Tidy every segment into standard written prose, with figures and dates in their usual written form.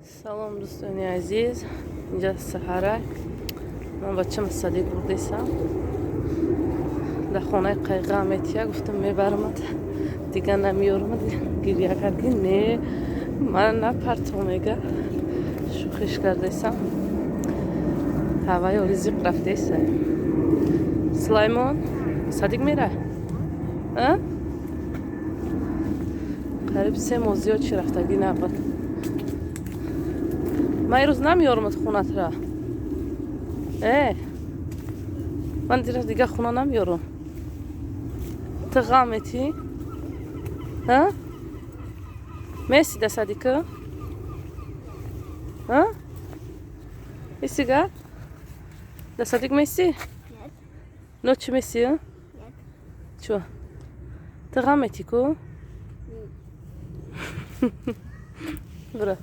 Салом дӯстони азиз, инҷа саҳарак. Ман бачаам Садиқ бурдесам. Дар хонаи қайғаам метия, гуфтам мебарамад. Дига намеёрамад. Гирья кард ки не, ман напартомега. Шӯхиш кардесам. Ҳаваи ризиқ рафтеса. Сулаймон, Садиқ мера? Қариб 3 моҳ зиёд чӣ рафтагӣ набуд. Ман ирӯз намеёрамад хунатра. Ман дига хуна намеёрам. Ту ғам метӣ? Меси да Садиқа? Месига? Да Садиқ меси? Нет. Ночи меси? Нет. Чё? Ту ғам метӣ ку? Бра.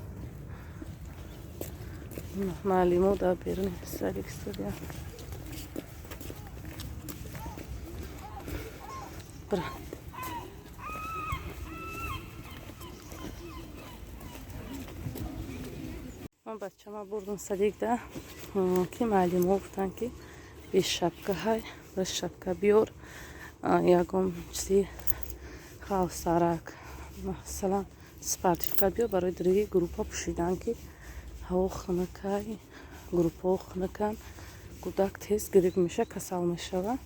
Маълимо да берун Садиқ студия. Бра. Ман бачама бурдам Садиқ да ки маълимо гуфтанд ки беш шапка ҳай, беш шапка биёр, ягон чизи халсарак, масалан сертификат биёр барои дигии группа пӯшидан, ки ҳаво хунукай, группаҳо хунукан, кӯдак тез гирифт меша, касал мешава.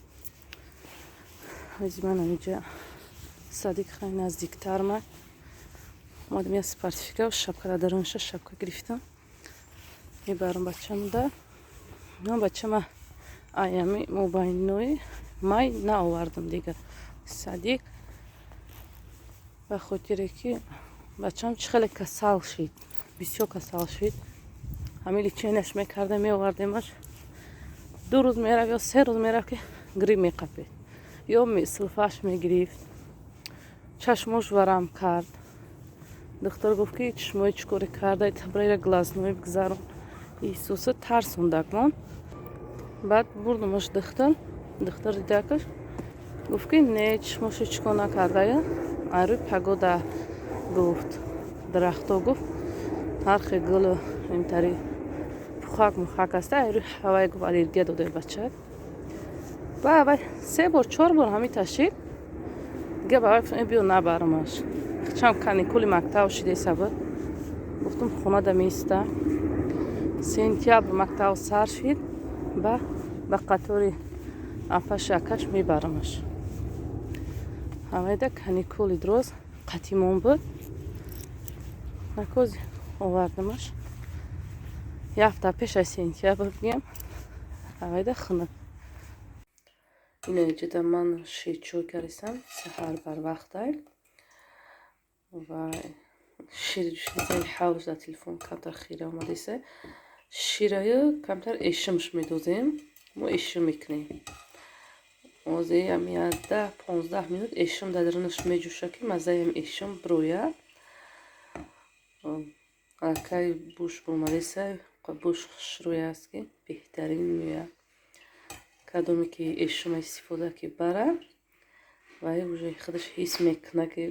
Ҳази ман инҷа Садиқ хай наздиктар ман омадам я сертификат шапкара дарунша шапка гирифтам. Мебарам бачамда. Ман бачама аями мобайнои май наовардам дига. Садиқ ба хотире ки бачам чӣ хеле касал шид, бисёр касал шид. Ҳамин личенияш мекарда меовардемаш. 2 рӯз мерав ё 3 рӯз мерав ки грип меқапед. Ё силфаш мегирифт. Чашмош варам кард. Доктор гуфт ки чишмои чӣ коре карда, табраира глазное бигзарон. Иисуса тарсондагмон. Баъд бурдамаш доктор дидакаш гуфт ки не, чишмоши чӣ кор накардая. Аруи пагода гуфт, дарахто гуфт, ҳархе гулу имтари пухак мухак аста, аруи ҳавай гуфт аллергия додаи бачак. Ба 3 бор 4 бор ҳамин ташид. Дига ба вай биё набарамаш. Чам каникули мактаб шидеса буд. Гуфтам хона да меиста. Сентябр мактаб сар шид. Ба қатори афашакаш мебарамаш. Ҳамеда каникули дроз қатимон буд. Накози овардамаш. Яфта пеша сентябр бигем. Ҳамеда хунак. Ина иҷада ман ширчой карисам, саҳар барвақтай. Ва ширизаи ҳавлш дар телефон камтар хира омадеса. Шираю камтар эшимш медозем. Мо эшим мекунем. Озе ами 10-15 минут эшим дар дарунаш меҷӯша ки маззаи эшим бирояд. Акай буш омадеса, буш шӯй аст ки беҳтарин меояд. Кадоме ки эшима истифода ки бара, вай уже худаш ҳис мекуна ки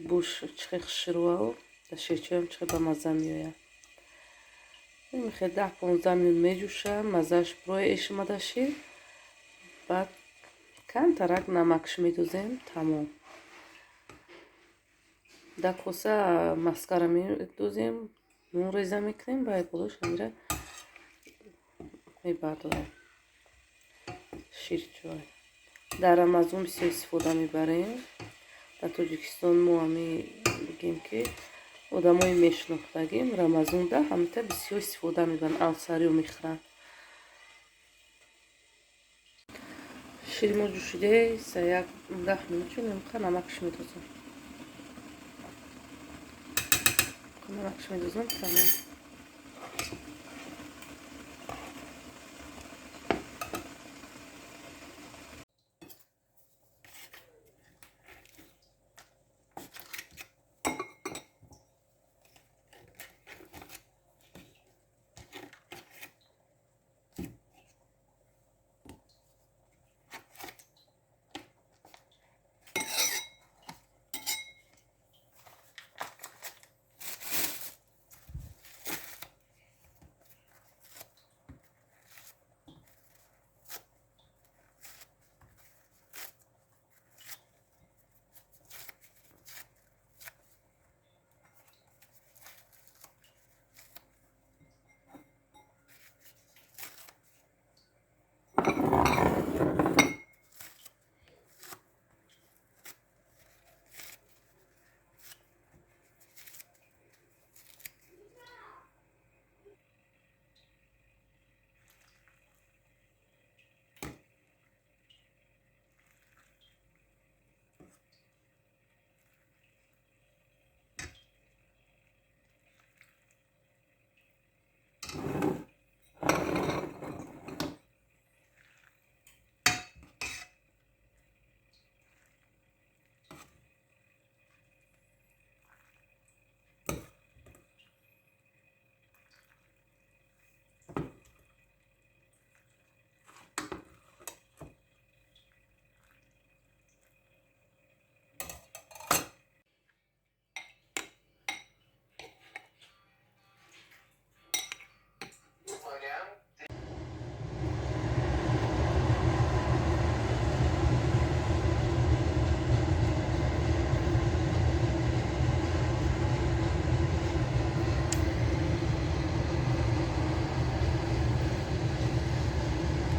буш чӣ ширувау, да ширчоям чӣ ба мазза меояд. Мехе 10-15 минут меҷӯша, маззааш бироя эшима да шир. Баъд камтарак намакш медозем, тамом. Да коса маскара медозем, нун реза мекунем, баъд болош амира мебардорем. Ширчой дар Рамазон бисёр истифода мебарем. Дар Тоҷикистон мо мегӯем ки одамои мешнохтагим Рамазонда ҳамита бисёр истифода мебаранд, авсариё мехӯранд. Шири мо ҷӯшидеса 10 минут чӣ намуқа намакш медозам. Намакш медозам, тамом.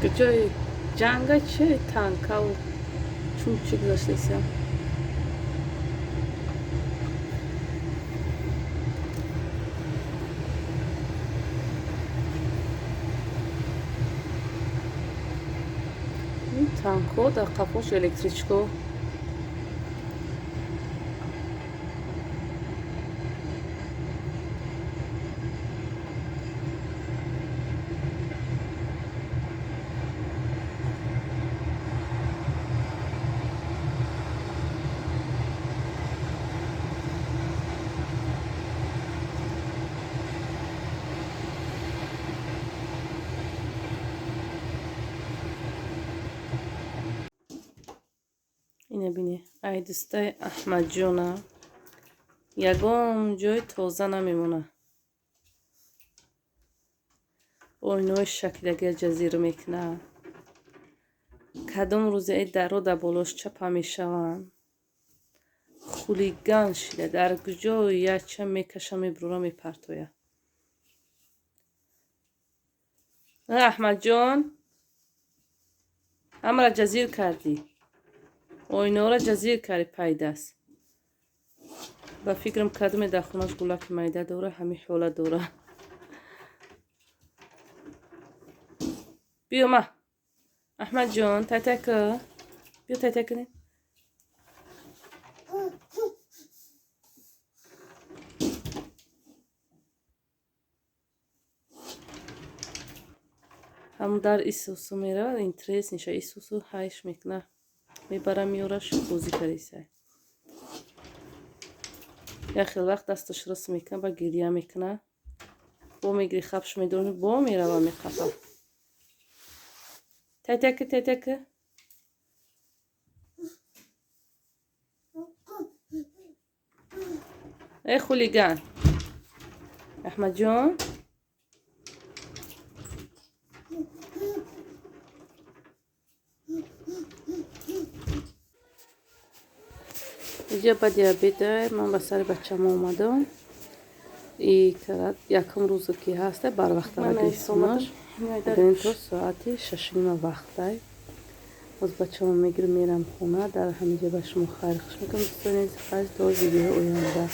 جای جنگ چه تانکا و چون چی گذاشتیم این تانکو در قفوش الکتریچکو اینه بینی ای دستای احمد جونه یگام جای تازه نمیمونه اوینای شکلگی جزیره میکنه کدام روز ای درو در بالاش چپه میشوند خولگان شده در کجا یک چه میکشه میبروره میپرتویه احمد جان همه را جزیر کردی اوینا را جزیر کردی پیداست با فکرم کدوم در خونش گلک میده دوره همین حوله دوره بیا ما احمد جان تتک بیا تتک کنیم همون در ایسوسو میره این تریس نیشه ایسوسو هایش میکنه میبره میورش بوزی کریسه یا خیلی وقت دستش رس میکنه با گریه میکنه با میگری خبش میدونه با میره و میقفه تتک تتک ای خولیگان احمد جان اینجا با دیابت من به سر بچم اومدم ای کرد یکم روز که هسته بر وقت را گریستمش این تو ساعتی 6:30 وقته باز بچه ما میگیرم میرم خونه در همینجا به شما خیر خوش میکنم دوستان عزیز تا ویدیو آینده